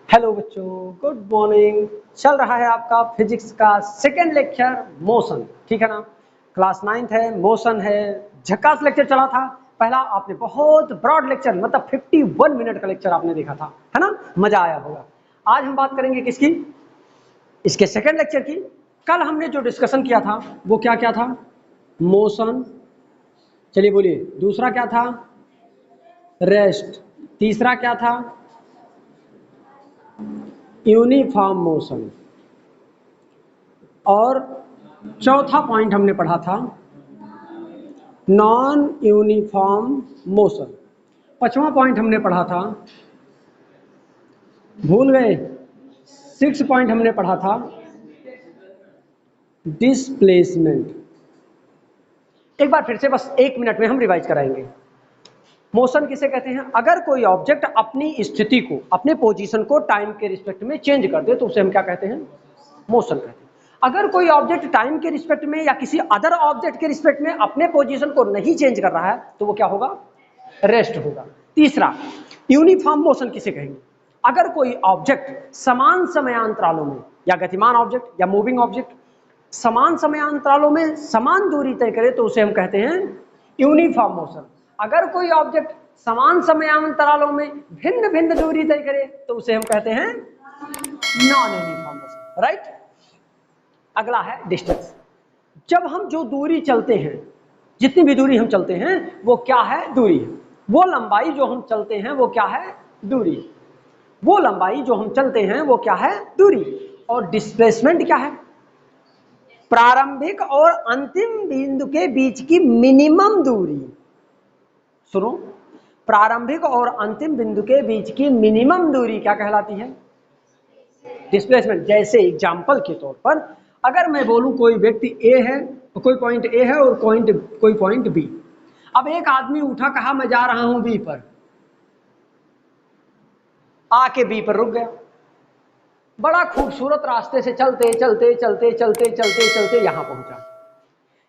Hello बच्चों, good morning. चल रहा है आपका फिजिक्स का सेकेंड लेक्चर मोशन, ठीक है ना। क्लास 9th है, मोशन है। झक्कास लेक्चर चला था। पहला आपने बहुत ब्रॉड लेक्चर मतलब 51 मिनट का लेक्चर आपने देखा था, है ना। मजा आया होगा। आज हम बात करेंगे किसकी, इसके सेकेंड लेक्चर की। कल हमने जो डिस्कशन किया था वो क्या क्या था, मोशन, चलिए बोलिए। दूसरा क्या था, रेस्ट। तीसरा क्या था, यूनिफॉर्म मोशन। और चौथा पॉइंट हमने पढ़ा था नॉन यूनिफॉर्म मोशन। पांचवा पॉइंट हमने पढ़ा था, भूल गए, 6 पॉइंट हमने पढ़ा था डिस्प्लेसमेंट। एक बार फिर से बस 1 मिनट में हम रिवाइज कराएंगे। मोशन किसे कहते हैं, अगर कोई ऑब्जेक्ट अपनी स्थिति को, अपने पोजीशन को टाइम के रिस्पेक्ट में चेंज कर दे तो उसे हम क्या कहते हैं, मोशन कहते हैं। अगर कोई ऑब्जेक्ट टाइम के रिस्पेक्ट में या किसी अदर ऑब्जेक्ट के रिस्पेक्ट में अपने पोजीशन को नहीं चेंज कर रहा है तो वो क्या होगा, रेस्ट होगा। तीसरा, यूनिफॉर्म मोशन किसे कहेंगे, अगर कोई ऑब्जेक्ट समान समयांतरालों में, या गतिमान ऑब्जेक्ट या मूविंग ऑब्जेक्ट समान समयांतरालों में समान दूरी तय करे तो उसे हम कहते हैं यूनिफॉर्म मोशन। अगर कोई ऑब्जेक्ट समान समयांतरालों में भिन्न भिन्न दूरी तय करे तो उसे हम कहते हैं नॉन यूनिफॉर्म मोशन, राइट। अगला है डिस्टेंस। जब हम जो दूरी चलते हैं, जितनी भी दूरी हम चलते हैं वो क्या है, दूरी है। वो लंबाई जो हम चलते हैं वो क्या है, दूरी। वो लंबाई जो हम चलते हैं वो क्या है, दूरी। और डिस्प्लेसमेंट क्या है, प्रारंभिक और अंतिम बिंदु के बीच की मिनिमम दूरी। सुनो, प्रारंभिक और अंतिम बिंदु के बीच की मिनिमम दूरी क्या कहलाती है, डिस्प्लेसमेंट। जैसे एग्जांपल के तौर पर अगर मैं बोलूं कोई व्यक्ति ए है, कोई पॉइंट ए है और कोई पॉइंट बी। अब एक आदमी उठा, कहा मैं जा रहा हूं बी पर, आके बी पर रुक गया। बड़ा खूबसूरत रास्ते से चलते चलते चलते चलते चलते चलते यहां पहुंचा।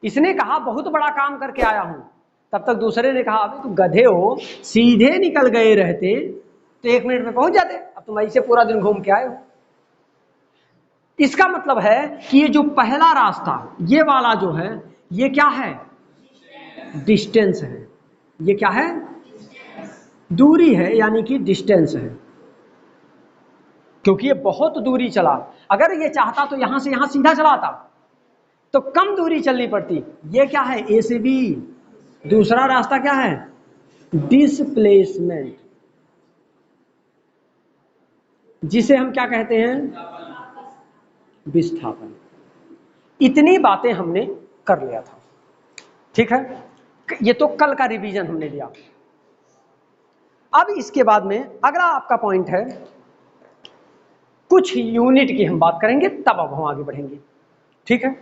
इसने कहा बहुत बड़ा काम करके आया हूं। तब तक दूसरे ने कहा अबे तुम गधे हो, सीधे निकल गए रहते तो 1 मिनट में पहुंच जाते, अब तुम ऐसे पूरा दिन घूम के आए हो। इसका मतलब है कि ये जो पहला रास्ता, ये वाला जो है, ये क्या है, डिस्टेंस है। ये क्या है, दूरी है, यानी कि डिस्टेंस है। क्योंकि ये बहुत दूरी चला। अगर ये चाहता तो यहां से यहां सीधा चलाता तो कम दूरी चलनी पड़ती। ये क्या है, ए से बी। दूसरा रास्ता क्या है, डिस्प्लेसमेंट, जिसे हम क्या कहते हैं, विस्थापन। इतनी बातें हमने कर लिया था, ठीक है। ये तो कल का रिवीजन हमने लिया। अब इसके बाद में अगला आपका पॉइंट है, कुछ यूनिट की हम बात करेंगे, तब अब हम आगे बढ़ेंगे, ठीक है।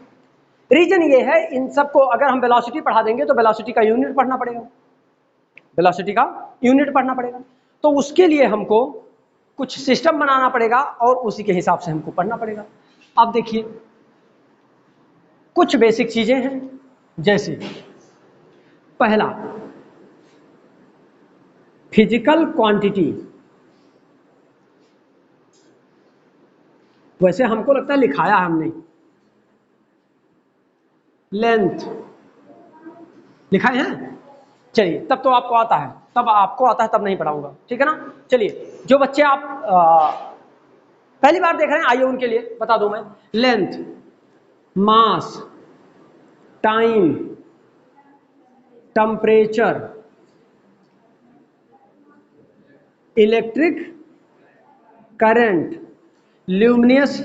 रीजन ये है, इन सबको अगर हम वेलोसिटी पढ़ा देंगे तो वेलोसिटी का यूनिट पढ़ना पड़ेगा, वेलोसिटी का यूनिट पढ़ना पड़ेगा। तो उसके लिए हमको कुछ सिस्टम बनाना पड़ेगा और उसी के हिसाब से हमको पढ़ना पड़ेगा। अब देखिए, कुछ बेसिक चीजें हैं, जैसे पहला, फिजिकल क्वांटिटी। वैसे हमको लगता है लिखाया हमने, लेंथ लिखाए हैं। चलिए, तब तो आपको आता है, तब आपको आता है, तब नहीं पढ़ाऊंगा, ठीक है ना। चलिए, जो बच्चे आप पहली बार देख रहे हैं, आइए उनके लिए बता दूं मैं। Length, mass, time, temperature, electric current, luminous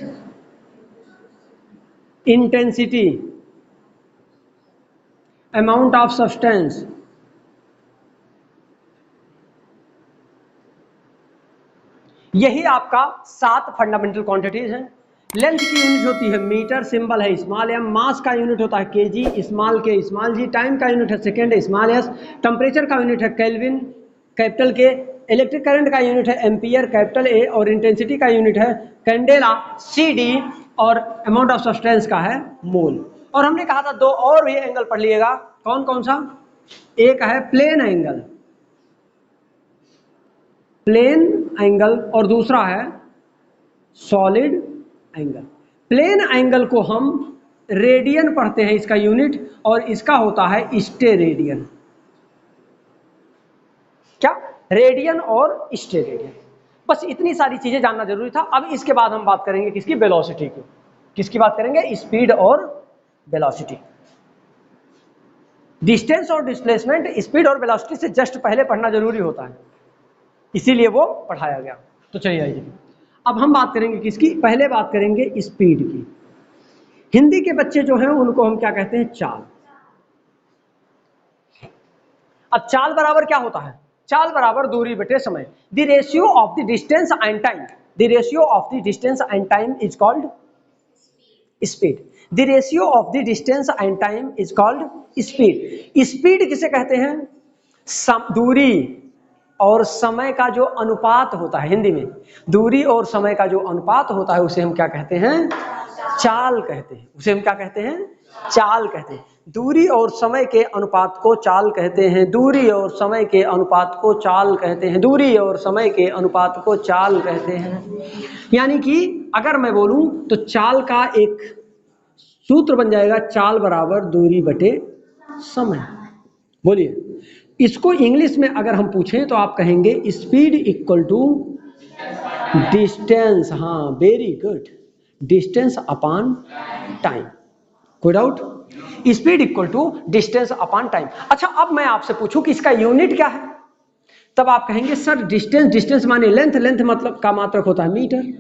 intensity, amount of substance. यही आपका 7 फंडामेंटल क्वांटिटीज हैं। लेंथ की यूनिट होती है मीटर, सिंबल है स्मॉल एम। मास का यूनिट होता है केजी, स्मॉल के स्मॉल जी। टाइम का यूनिट है सेकेंड, स्मॉल एस। टेम्परेचर का यूनिट है केल्विन, कैपिटल के। इलेक्ट्रिक करंट का यूनिट है एम्पियर, कैपिटल ए। और इंटेंसिटी का यूनिट है कैंडेला, सी डी। और अमाउंट ऑफ सब्सटेंस का है मोल। और हमने कहा था 2 और भी एंगल पढ़ लिएगा, कौन कौन सा, एक है प्लेन एंगल, प्लेन एंगल, और दूसरा है सॉलिड एंगल। प्लेन एंगल को हम रेडियन पढ़ते हैं इसका यूनिट, और इसका होता है स्टेरेडियन। क्या? रेडियन और स्टेरेडियन। बस इतनी सारी चीजें जानना जरूरी था। अब इसके बाद हम बात करेंगे किसकी? वेलोसिटी की। किसकी बात करेंगे? स्पीड और वेलोसिटी। डिस्टेंस और डिस्प्लेसमेंट स्पीड और वेलोसिटी से जस्ट पहले पढ़ना जरूरी होता है, इसीलिए वो पढ़ाया गया। तो चलिए आइए अब हम बात करेंगे किसकी? पहले बात करेंगे स्पीड की। हिंदी के बच्चे जो हैं उनको हम क्या कहते हैं? चाल। अब चाल बराबर क्या होता है? चाल बराबर दूरी बटे समय। The ratio of the distance and time, the ratio of the distance and time is called speed. The ratio of the distance and time is called speed. Speed किसे कहते हैं? दूरी और समय का जो अनुपात होता है, हिंदी में दूरी और समय का जो अनुपात होता है उसे हम क्या कहते हैं? चाल कहते हैं। उसे हम क्या कहते हैं? चाल कहते हैं। दूरी और समय के अनुपात को चाल कहते हैं। दूरी और समय के अनुपात को चाल कहते हैं। दूरी और समय के अनुपात को चाल कहते हैं। यानी कि अगर मैं बोलूं तो चाल का एक सूत्र बन जाएगा, चाल बराबर दूरी बटे समय। बोलिए, इसको इंग्लिश में अगर हम पूछें तो आप कहेंगे स्पीड इक्वल टू डिस्टेंस। हाँ, very good, distance upon time. कोई doubt? Speed equal to distance upon time. अच्छा, अब मैं आपसे पूछूं कि इसका यूनिट क्या है, तब आप कहेंगे सर डिस्टेंस, डिस्टेंस माने लेंथ, लेंथ मतलब का मात्रक होता है मीटर,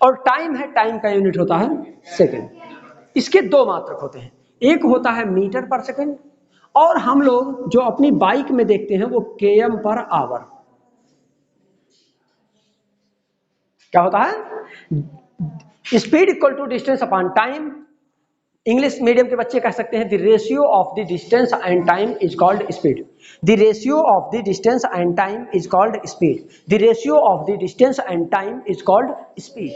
और टाइम है, टाइम का यूनिट होता है सेकेंड। इसके दो मात्रक होते हैं, एक होता है मीटर पर सेकेंड, और हम लोग जो अपनी बाइक में देखते हैं वो km पर आवर। क्या होता है? Speed equal to distance upon time. English medium के बच्चे कह सकते हैं the ratio of the distance and time is called speed. The ratio of the distance and time is called speed. The ratio of the distance and time is called speed.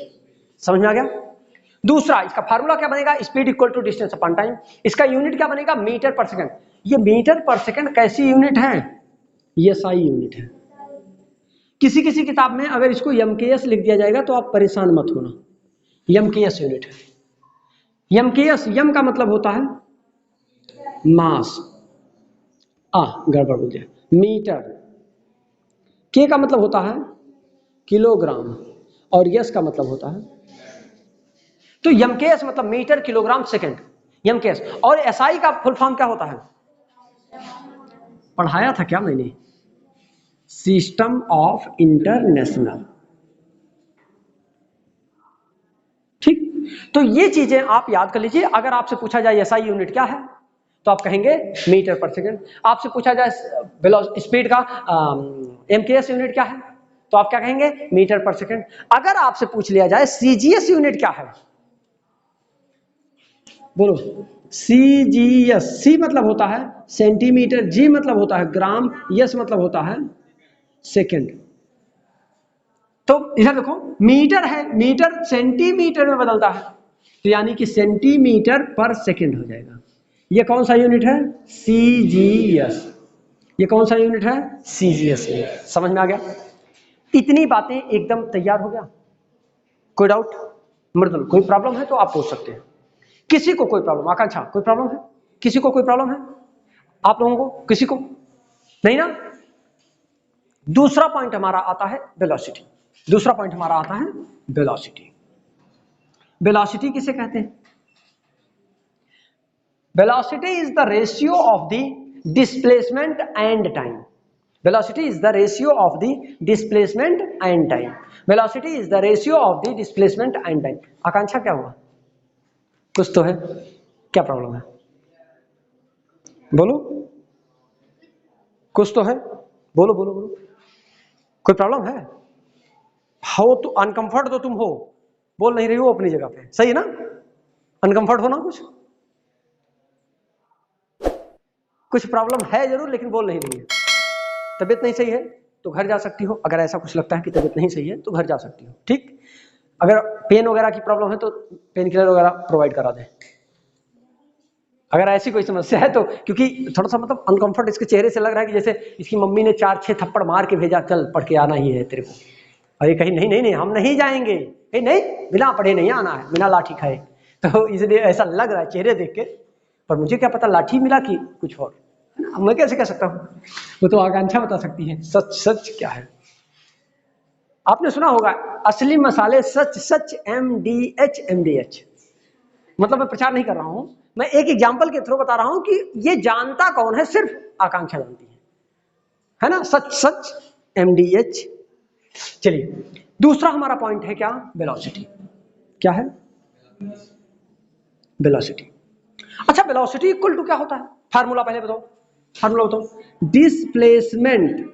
समझ में आ गया? दूसरा, इसका फार्मूला क्या बनेगा? Speed equal to distance upon time. इसका unit क्या बनेगा? मीटर पर सेकंड। ये मीटर पर सेकंड कैसी यूनिट है? ये SI यूनिट है। किसी किसी किताब में अगर इसको MKS लिख दिया जाएगा तो आप परेशान मत होना, MKS यूनिट है। MKS, यम का मतलब होता है मास, गड़बड़ हो गया, मीटर। के का मतलब होता है किलोग्राम, और यस का मतलब होता है, तो MKS मतलब मीटर किलोग्राम सेकंड, MKS। और SI का फुल फॉर्म क्या होता है? पढ़ाया था क्या मैंने? System of international. ठीक, तो ये चीजें आप याद कर लीजिए। अगर आपसे पूछा जाए SI यूनिट क्या है तो आप कहेंगे मीटर पर सेकंड। आपसे पूछा जाए स्पीड का MKS यूनिट क्या है तो आप क्या कहेंगे? मीटर पर सेकंड। अगर आपसे पूछ लिया जाए CGS यूनिट क्या है, बोलो। CGS, C मतलब होता है सेंटीमीटर, G मतलब होता है ग्राम, S मतलब होता है सेकंड। तो इधर देखो, मीटर है, मीटर सेंटीमीटर में बदलता है, तो यानी कि सेंटीमीटर पर सेकंड हो जाएगा। ये कौन सा यूनिट है? CGS। ये कौन सा यूनिट है? CGS unit. समझ में आ गया? इतनी बातें एकदम तैयार हो गया। कोई डाउट? मृदुल, कोई प्रॉब्लम है तो आप पूछ सकते हैं। किसी को कोई प्रॉब्लम? आकांक्षा, कोई प्रॉब्लम है? किसी को कोई प्रॉब्लम है? आप लोगों को? किसी को नहीं ना? दूसरा पॉइंट हमारा आता है वेलोसिटी। दूसरा पॉइंट हमारा आता है वेलोसिटी। वेलोसिटी किसे कहते हैं? Velocity is the ratio of the displacement and time. Velocity is the ratio of the displacement and time. Velocity is the ratio of the displacement and time. Akanksha, क्या हुआ? कुछ तो है, क्या प्रॉब्लम है? बोलो, कुछ तो है, बोलो बोलो बोलो। कोई प्रॉब्लम है? हो तो अनकंफर्ट तो तुम हो, बोल नहीं रही हो अपनी जगह पे, सही है ना? अनकंफर्ट हो ना? कुछ प्रॉब्लम है जरूर, लेकिन बोल नहीं रही है। तबीयत नहीं सही है तो घर जा सकती हो। अगर ऐसा कुछ लगता है कि तबीयत नहीं सही है तो घर जा सकती हो, ठीक। अगर पेन वगैरह की प्रॉब्लम है तो पेन किलर वगैरह प्रोवाइड करा दें, अगर ऐसी कोई समस्या है तो। क्योंकि थोड़ा सा मतलब अनकंफर्ट इसके चेहरे से लग रहा है कि जैसे इसकी मम्मी ने 4-6 थप्पड़ मार के भेजा, चल पढ़ के आना ही है तेरे को। और ये कहीं नहीं नहीं नहीं हम नहीं जाएंगे, नहीं, बिना पढ़े नहीं आना है, बिना लाठी खाए। तो इसलिए ऐसा लग रहा है चेहरे देख के, पर मुझे क्या पता लाठी मिला कि कुछ और, मैं कैसे कह सकता हूँ, वो तो आकांक्षा बता सकती है। सच सच क्या है? आपने सुना होगा असली मसाले सच सच, MDH MDH। मतलब मैं प्रचार नहीं कर रहा हूं, मैं एक एग्जांपल के थ्रू बता रहा हूं कि ये जानता कौन है, सिर्फ आकांक्षा जानती है ना, सच सच MDH। चलिए दूसरा हमारा पॉइंट है क्या, वेलोसिटी। क्या है? वेलोसिटी। अच्छा, वेलोसिटी इक्वल टू क्या होता है? फार्मूला पहले बताओ, फार्मूला बताओ। Displacement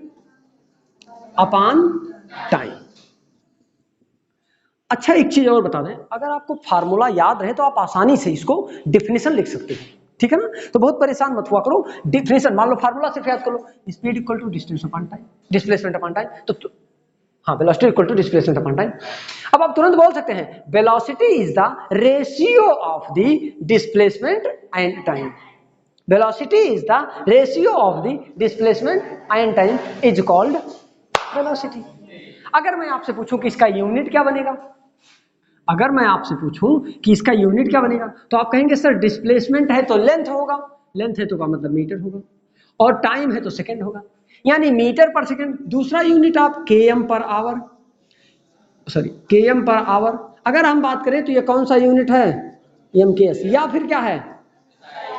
upon time. अच्छा एक चीज और बता दें, अगर आपको फार्मूला याद रहे तो आप आसानी से इसको डिफिनेशन लिख सकते हैं, ठीक है ना? तो बहुत परेशान मत हुआ करो, डिफिनेशन मान लो, फार्मूला सिर्फ याद कर लो, speed equal to distance upon time, displacement upon time. तो हाँ, velocity equal to displacement upon time. अब आप तुरंत बोल सकते हैं velocity is the ratio of the displacement and time. Velocity is the ratio of the displacement and time is called velocity. अगर मैं आपसे पूछूं कि इसका यूनिट क्या बनेगा, अगर मैं आपसे पूछूं कि इसका यूनिट क्या बनेगा, तो आप कहेंगे सर डिस्प्लेसमेंट है तो लेंथ होगा, लेंथ है तो का मतलब मीटर होगा, और टाइम है तो सेकंड होगा, यानी मीटर पर सेकंड। दूसरा यूनिट आप km per hour, sorry km per hour. अगर हम बात करें तो ये कौन सा यूनिट है, MKS, या फिर क्या है,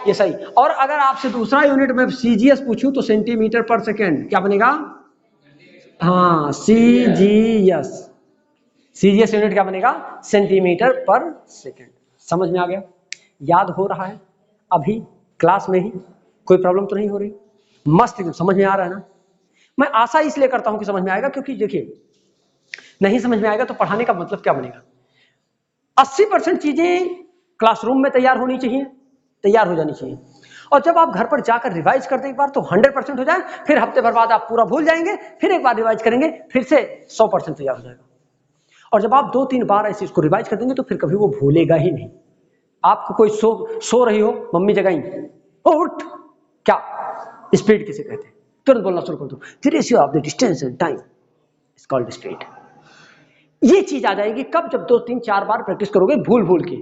ये सही। और अगर आपसे दूसरा यूनिट में CGS पूछूं तो सेंटीमीटर पर सेकंड, क्या बनेगा, हाँ CGS। सीजीएस यूनिट क्या बनेगा, सेंटीमीटर पर सेकंड। समझ में आ गया? याद हो रहा है अभी क्लास में ही? कोई प्रॉब्लम तो नहीं हो रही? मस्त एकदम समझ में आ रहा है ना? मैं आशा इसलिए करता हूं कि समझ में आएगा, क्योंकि देखिए नहीं समझ में आएगा तो पढ़ाने का मतलब क्या बनेगा। 80% चीजें क्लासरूम में तैयार होनी चाहिए, तैयार हो जानी चाहिए, और जब आप घर पर जाकर रिवाइज करते एक बार तो 100% हो जाए, फिर हफ्ते भर बाद आप पूरा भूल जाएंगे, फिर एक बार रिवाइज करेंगे, फिर से 100% तैयार हो जाएगा। और जब आप 2-3 बार ऐसे इसको रिवाइज कर देंगे तो फिर कभी वो भूलेगा ही नहीं। आपको कोई सो रही हो, मम्मी जगाई, उठ, क्या स्पीड किसे कहते हैं, तुरंत बोलना शुरू कर दो, the ratio of the distance and time is called speed. ये चीज आ जाएगी कब, जब 2-3-4 बार प्रैक्टिस करोगे भूल भूल के।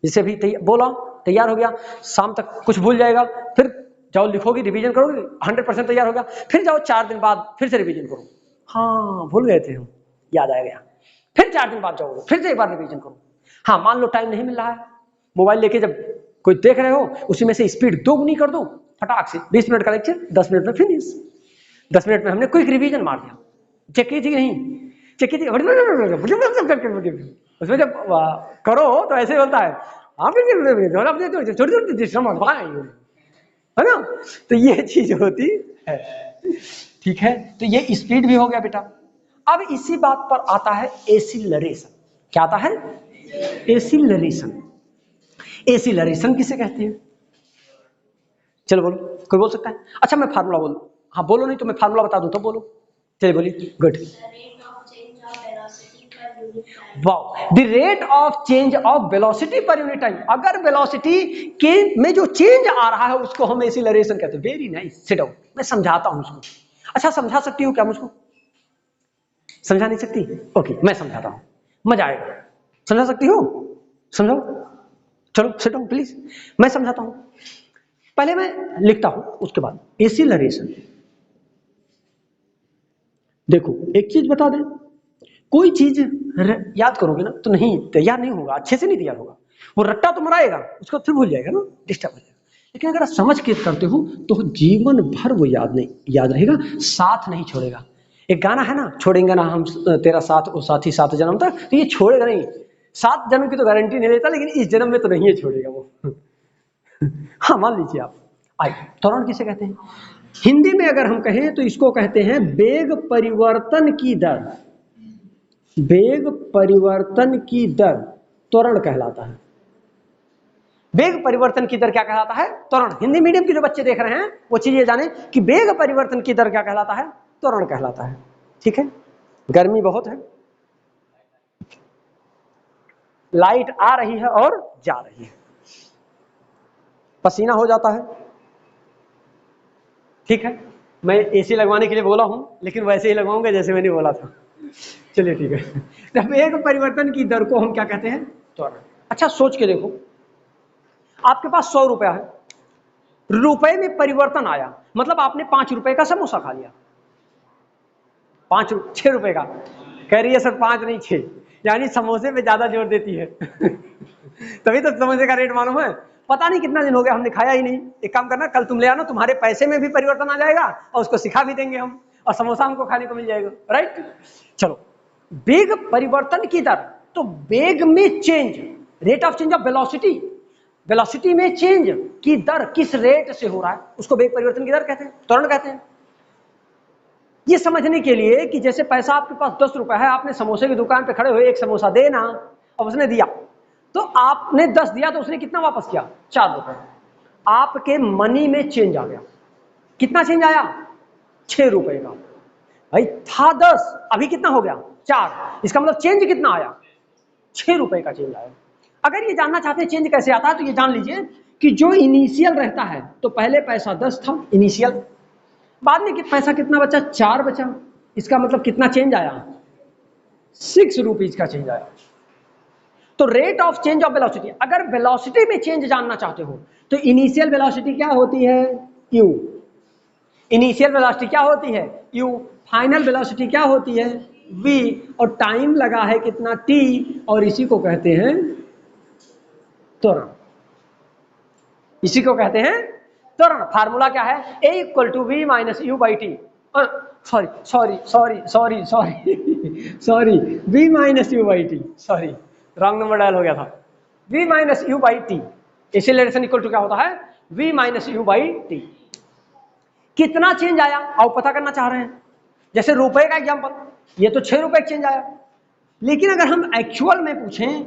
जिसे भी बोला, तैयार हो गया, शाम तक कुछ भूल जाएगा, फिर जाओ लिखोगे, रिवीजन करोगे, 100% तैयार हो गया, फिर जाओ 4 दिन बाद फिर से रिवीजन करो, हाँ भूल गए थे हम, याद आ गया, फिर 4 दिन बाद जाओगे, फिर से एक बार रिवीजन करो। हाँ मान लो टाइम नहीं मिल रहा है, मोबाइल लेके जब कोई देख रहे हो, उसी में से स्पीड 2 गुनी कर दो, फटाक से 20 मिनट का लेक्चर 10 मिनट में फिनिश। 10 मिनट में हमने क्विक रिवीजन मार दिया। चेक की थी नहीं, चेक की थी, उसमें जब करो तो ऐसे बोलता है है ना, तो ये चीज होती है, ठीक है। तो ये स्पीड भी हो गया बेटा। अब इसी बात पर आता है एसिलरेशन। क्या आता है, एसिलरेशन। एसिलरेशन किसे कहते हैं, चलो बोलो, कोई बोल सकता है? अच्छा मैं फार्मूला बोलूं, हाँ बोलो, नहीं तो मैं फार्मूला बता दूं तो बोलो, चलिए बोलिए, good. Wow, the rate of change of velocity per unit time. अगर वेलोसिटी के में जो चेंज आ रहा है उसको हम एसिलरेशन कहते हैं। वेरी नाइस, सिट डाउन, मैं समझाता हूं उसको। अच्छा समझा सकती हूँ क्या मुझको? समझा नहीं सकती? ओके मैं समझाता हूं, मजा आएगा। समझा सकती हो? समझाओ, चलो सिट डाउन प्लीज, मैं समझाता हूं। पहले मैं लिखता हूं, उसके बाद एसिलरेशन। देखो एक चीज बता दें, कोई चीज याद करोगे ना तो नहीं तैयार नहीं होगा, अच्छे से नहीं तैयार होगा, वो रट्टा तो मराएगा, उसको फिर भूल जाएगा ना, डिस्टर्ब हो जाएगा। लेकिन अगर आप समझ के करते हो तो जीवन भर वो याद रहेगा, साथ नहीं छोड़ेगा। एक गाना है ना, छोड़ेंगे ना हम तेरा साथ और साथी 7 जन्म तक, तो ये छोड़ेगा नहीं। 7 जन्म की तो गारंटी नहीं लेता, लेकिन इस जन्म में तो नहीं है छोड़ेगा वो। हाँ मान लीजिए आप, आई त्वरण किसे कहते हैं? हिंदी में अगर हम कहें तो इसको कहते हैं वेग परिवर्तन की दर। वेग परिवर्तन की दर त्वरण कहलाता है। वेग परिवर्तन की दर क्या कहलाता है? त्वरण। हिंदी मीडियम के जो बच्चे देख रहे हैं वो चीज ये जाने कि वेग परिवर्तन की दर क्या कहलाता है? त्वरण कहलाता है। ठीक है, गर्मी बहुत है, लाइट आ रही है और जा रही है, पसीना हो जाता है, ठीक है। मैं एसी लगवाने के लिए बोला हूं, लेकिन वैसे ही लगवाऊंगा जैसे मैंने बोला था। चलिए ठीक है। तो वेग परिवर्तन की दर को हम क्या कहते हैं? त्वरण। अच्छा सोच के देखो, आपके पास 100 रुपया है, रुपए में परिवर्तन आया, मतलब आपने 5 रुपए का समोसा खा लिया। 6 रुपए का कह रही है सर, 5 नहीं 6, यानी समोसे पे ज्यादा जोर देती है। तभी तो समोसे का रेट मालूम है। पता नहीं कितना दिन हो गया हमने खाया ही नहीं। एक काम करना, कल तुम ले आना, तुम्हारे पैसे में भी परिवर्तन आ जाएगा और उसको सिखा भी देंगे हम, और समोसा हमको खाने को मिल जाएगा, राइट। चलो, वेग परिवर्तन की दर, तो वेग में change, rate of change of velocity, velocity में चेंज की दर किस रेट से हो रहा है, उसको वेग परिवर्तन की दर कहते हैं, त्वरण कहते हैं। ये समझने के लिए कि जैसे पैसा आपके पास 10 रुपए है, आपने समोसे की दुकान पे खड़े हुए एक समोसा देना, अब उसने दिया, तो आपने 10 दिया तो उसने कितना वापस किया? 4 रुपए। आपके मनी में चेंज आ गया, कितना चेंज आया? 6 रुपए का। भाई था 10, अभी कितना हो गया? 4। इसका मतलब चेंज कितना आया? 6 रुपए का चेंज आया। अगर ये जानना चाहते हैं चेंज कैसे आता है, तो ये जान लीजिए कि जो इनिशियल रहता है, तो पहले पैसा 10 था इनिशियल, बाद में पैसा कितना बचा? 4 बचा। इसका मतलब कितना चेंज आया? 6 रुपीज का चेंज आया। तो rate of change of velocity, अगर वेलोसिटी में चेंज जानना चाहते हो तो इनिशियल वेलोसिटी क्या होती है? u। इनिशियल वेलोसिटी क्या होती है? u। फाइनल वेलोसिटी क्या होती है? v। और टाइम लगा है कितना? t। और इसी को कहते हैं त्वरण। इसी को कहते हैं त्वरण। फार्मूला क्या है? a equal to v minus u by t, sorry sorry sorry sorry sorry sorry, v minus u by t, sorry wrong number dial हो गया था। v minus u by t, acceleration equal to क्या होता है? v minus u by t. कितना change आया आप पता करना चाह रहे हैं? जैसे रुपए का एग्जांपल, ये तो 6 रुपए चेंज आया, लेकिन अगर हम एक्चुअल में पूछें,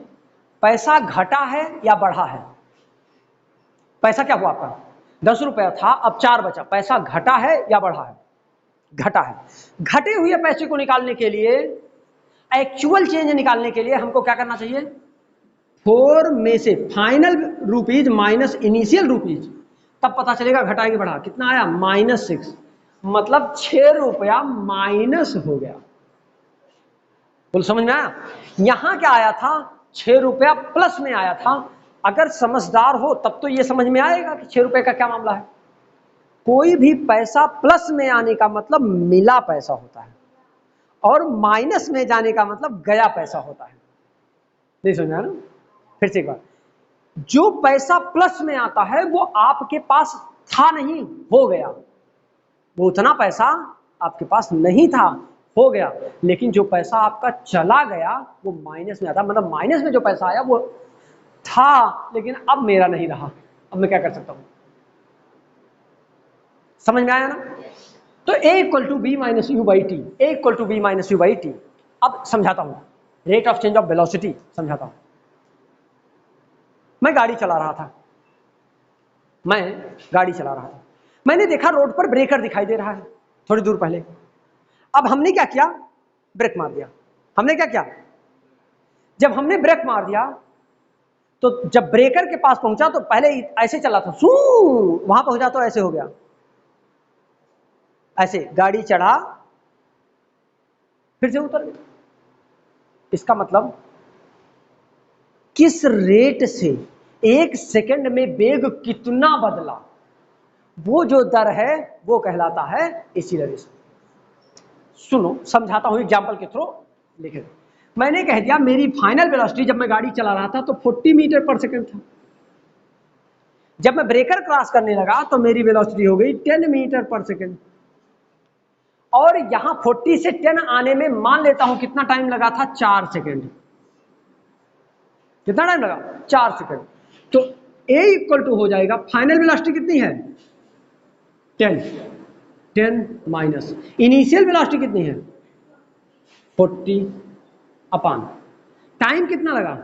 पैसा घटा है या बढ़ा है? पैसा क्या हुआ आपका? 10 रुपया था, अब 4 बचा, पैसा घटा है या बढ़ा है? घटा है। घटे हुए पैसे को निकालने के लिए, एक्चुअल चेंज निकालने के लिए हमको क्या करना चाहिए? 4 में से final rupees minus initial rupees, तब पता चलेगा घटा है कि बढ़ा। कितना आया? -6, मतलब 6 रुपया माइनस हो गया। बोल समझ में आया? यहां क्या आया था? 6 रुपया प्लस में आया था। अगर समझदार हो तब तो ये समझ में आएगा कि 6 रुपए का क्या मामला है। कोई भी पैसा प्लस में आने का मतलब मिला पैसा होता है, और माइनस में जाने का मतलब गया पैसा होता है। नहीं समझा ना? फिर से एक बार, जो पैसा प्लस में आता है वो आपके पास था नहीं, हो गया। वो उतना पैसा आपके पास नहीं था, हो गया। लेकिन जो पैसा आपका चला गया वो माइनस में आता, मतलब माइनस में जो पैसा आया वो था, लेकिन अब मेरा नहीं रहा, अब मैं क्या कर सकता हूं? समझ में आया ना? तो a equal to b minus u by t, a equal to b minus u by t. अब समझाता हूं, rate of change of velocity समझाता हूं। मैं गाड़ी चला रहा था, मैंने देखा रोड पर ब्रेकर दिखाई दे रहा है थोड़ी दूर पहले। अब हमने क्या किया? ब्रेक मार दिया। हमने क्या किया? जब हमने ब्रेक मार दिया, तो जब ब्रेकर के पास पहुंचा तो पहले ऐसे चला था, सू, वहां पहुंचा तो ऐसे हो गया, ऐसे गाड़ी चढ़ा फिर से उतर गया। इसका मतलब किस रेट से 1 सेकंड में वेग कितना बदला, वो जो दर है वो कहलाता है एक्सीलरेशन। सुनो समझाता हूं एग्जांपल के थ्रू, लिखे। मैंने कह दिया मेरी फाइनल वेलोसिटी जब मैं गाड़ी चला रहा था तो 40 मीटर पर सेकंड था। जब मैं ब्रेकर क्रॉस करने लगा तो मेरी वेलोसिटी हो गई 10 मीटर पर सेकंड। और यहां 40 से 10 आने में मान लेता हूं कितना टाइम लगा था? 4 सेकंड। कितना टाइम लगा? 4 सेकंड। तो a इक्वल टू हो जाएगा, फाइनल वेलोसिटी कितनी है? 10 माइनस इनिशियल वेलोसिटी कितनी है? 40 अपान टाइम कितना लगा?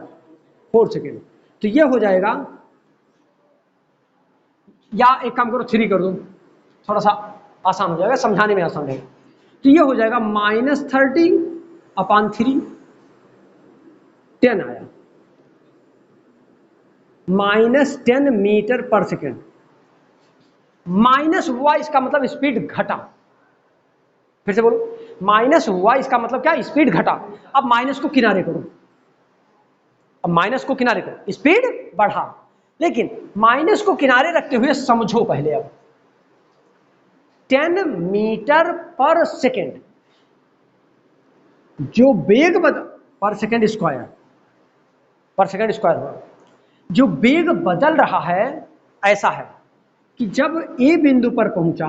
4 सेकेंड। तो ये हो जाएगा, या एक काम करो 3 कर दो, थोड़ा सा आसान हो जाएगा, समझाने में आसान रहेगा। तो ये हो जाएगा -30 अपान 3, 10 आया, -10 मीटर पर सेकेंड। माइनस हुआ, इसका मतलब स्पीड घटा। फिर से बोलो, माइनस हुआ, इसका मतलब क्या, स्पीड घटा। अब माइनस को किनारे करो, अब माइनस को किनारे करो, स्पीड बढ़ा। लेकिन माइनस को किनारे रखते हुए समझो पहले, अब 10 मीटर पर सेकेंड जो वेग पर सेकेंड स्क्वायर हुआ, जो वेग बदल रहा है ऐसा है कि जब ए बिंदु पर पहुंचा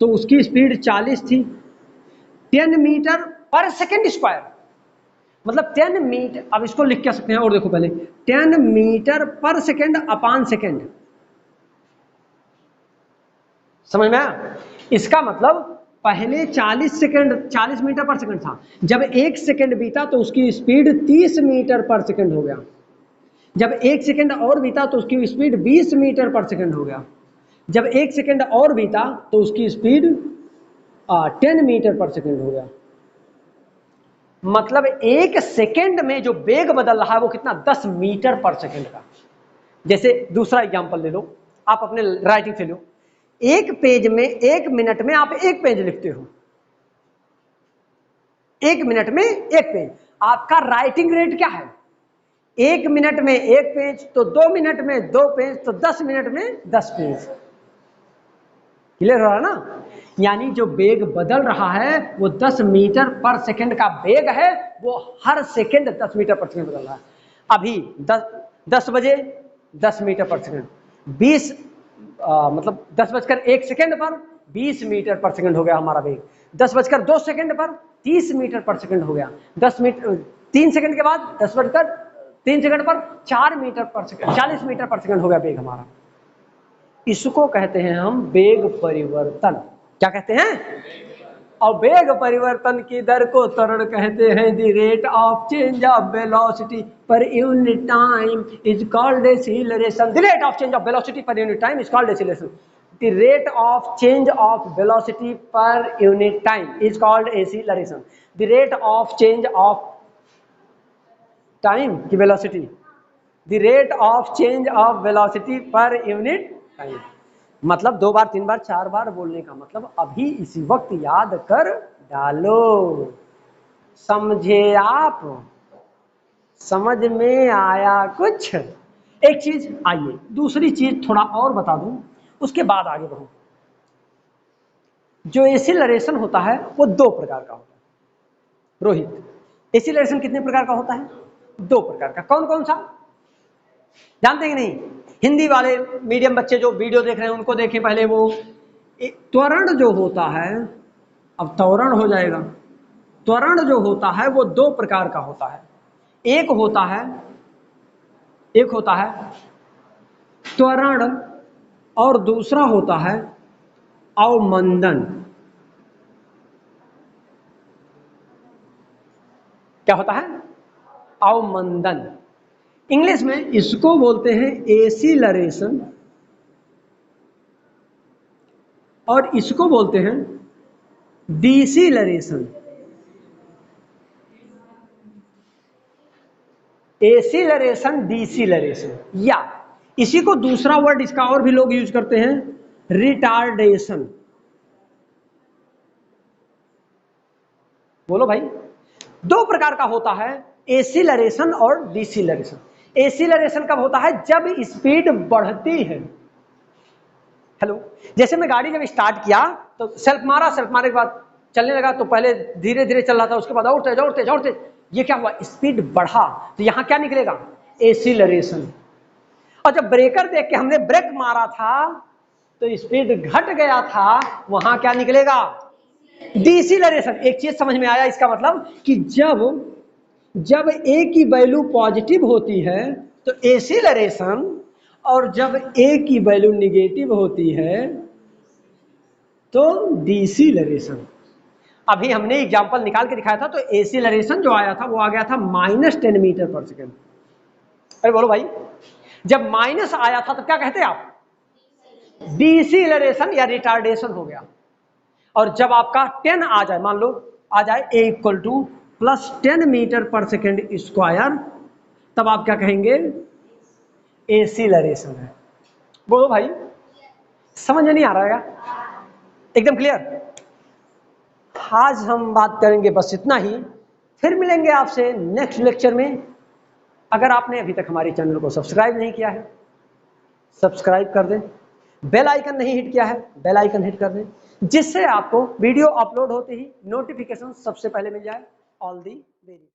तो उसकी स्पीड 40 थी, 10 मीटर पर सेकेंड स्क्वायर, मतलब 10 मीटर, अब इसको लिख क्या सकते हैं, और देखो पहले 10 मीटर पर सेकेंड अपान सेकेंड, समझ में आया? इसका मतलब पहले 40 मीटर पर सेकेंड था, जब 1 सेकेंड बीता तो उसकी स्पीड 30 मीटर पर सेकेंड हो गया, जब 1 सेकेंड और बीता तो उसकी स्पीड 20 मीटर पर सेकेंड हो गया, जब 1 सेकेंड और बीता तो उसकी स्पीड 10 मीटर पर सेकेंड हो गया। मतलब 1 सेकेंड में जो वेग बदल रहा है वो कितना, 10 मीटर पर सेकेंड का। जैसे दूसरा एग्जांपल ले लो, आप अपने राइटिंग से लो, एक पेज में 1 मिनट में आप 1 पेज लिखते हो, 1 मिनट में 1 पेज, आपका राइटिंग रेट क्या है, 1 मिनट में 1 पेज, तो 2 मिनट में 2 पेज, तो 10 मिनट में 10 पेज। क्लियर हो रहा है ना? यानी जो वेग बदल रहा है वो 10 मीटर पर सेकेंड का वेग है, वो हर सेकेंड 10 मीटर पर सेकेंड बदल रहा है। अभी 10 बजे 10 मीटर पर सेकेंड, 20 मतलब 10:01 पर 20 मीटर पर सेकेंड हो गया हमारा वेग, 10:02 पर 30 मीटर पर सेकेंड हो गया, 3 सेकेंड के बाद 10:03 पर 4 मीटर पर सेकेंड, 40 मीटर पर सेकेंड हो गया वेग हमारा। इसको कहते हैं हम वेग परिवर्तन। क्या कहते हैं? और वेग परिवर्तन की दर को त्वरण कहते हैं। The rate of change of velocity per unit time is called acceleration. The rate of change of velocity per unit time is called acceleration. The rate of change of velocity per unit time is called acceleration. The rate of change of time की velocity, the rate of change of velocity per unit time. मतलब 2 बार 3 बार 4 बार बोलने का मतलब अभी इसी वक्त याद कर डालो। समझे आप? समझ में आया कुछ? एक चीज, आइए दूसरी चीज थोड़ा और बता दूं, उसके बाद आगे बढ़ूं। जो एक्सीलरेशन होता है वो 2 प्रकार का होता है। रोहित, एक्सीलरेशन कितने प्रकार का होता है? 2 प्रकार का। कौन कौन सा जानते हैं कि नहीं? हिंदी वाले मीडियम बच्चे जो वीडियो देख रहे हैं उनको देखें पहले। वो त्वरण जो होता है, अब त्वरण हो जाएगा, त्वरण जो होता है वो 2 प्रकार का होता है। एक होता है त्वरण और दूसरा होता है अवमंदन। क्या होता है? अवमंदन। इंग्लिश में इसको बोलते हैं एक्सीलरेशन और इसको बोलते हैं डिसीलरेशन। एक्सीलरेशन, डिसीलरेशन, या इसी को दूसरा वर्ड इसका और भी लोग यूज करते हैं, रिटार्डेशन। बोलो भाई। 2 प्रकार का होता है, एक्सीलरेशन और डिसीलरेशन। एक्सीलरेशन कब होता है? जब स्पीड बढ़ती है। हेलो, जैसे मैं गाड़ी जब स्टार्ट किया तो सेल्फ मारे के बाद चलने लगा, तो पहले धीरे धीरे चल रहा था, उसके बाद और तेज, ये क्या हुआ? स्पीड बढ़ा, तो यहां क्या निकलेगा? एक्सीलरेशन। और जब ब्रेकर देख के हमने ब्रेक मारा था तो स्पीड घट गया था, वहां क्या निकलेगा? डिसीलरेशन। एक चीज समझ में आया इसका मतलब कि जब ए की वैल्यू पॉजिटिव होती है तो एक्सीलरेशन, और जब ए की वैल्यू निगेटिव होती है तो डिसीलरेशन। अभी हमने एग्जांपल निकाल के दिखाया था, तो एक्सीलरेशन जो आया था वो आ गया था -10 मीटर पर सेकेंड। अरे बोलो भाई, जब माइनस आया था तो क्या कहते हैं आप? डिसीलरेशन या रिटार्डेशन हो गया। और जब आपका 10 आ जाए, मान लो आ जाए ए इक्वल टू +10 मीटर पर सेकेंड स्क्वायर, तब आप क्या कहेंगे? एक्सीलरेशन है। बोलो भाई, समझ में नहीं आ रहा है? एकदम क्लियर? आज हम बात करेंगे बस इतना ही, फिर मिलेंगे आपसे नेक्स्ट लेक्चर में। अगर आपने अभी तक हमारे चैनल को सब्सक्राइब नहीं किया है, सब्सक्राइब कर दें। बेल आइकन नहीं हिट किया है, बेल आइकन हिट कर दें, जिससे आपको वीडियो अपलोड होते ही नोटिफिकेशन सबसे पहले मिल जाए। All the very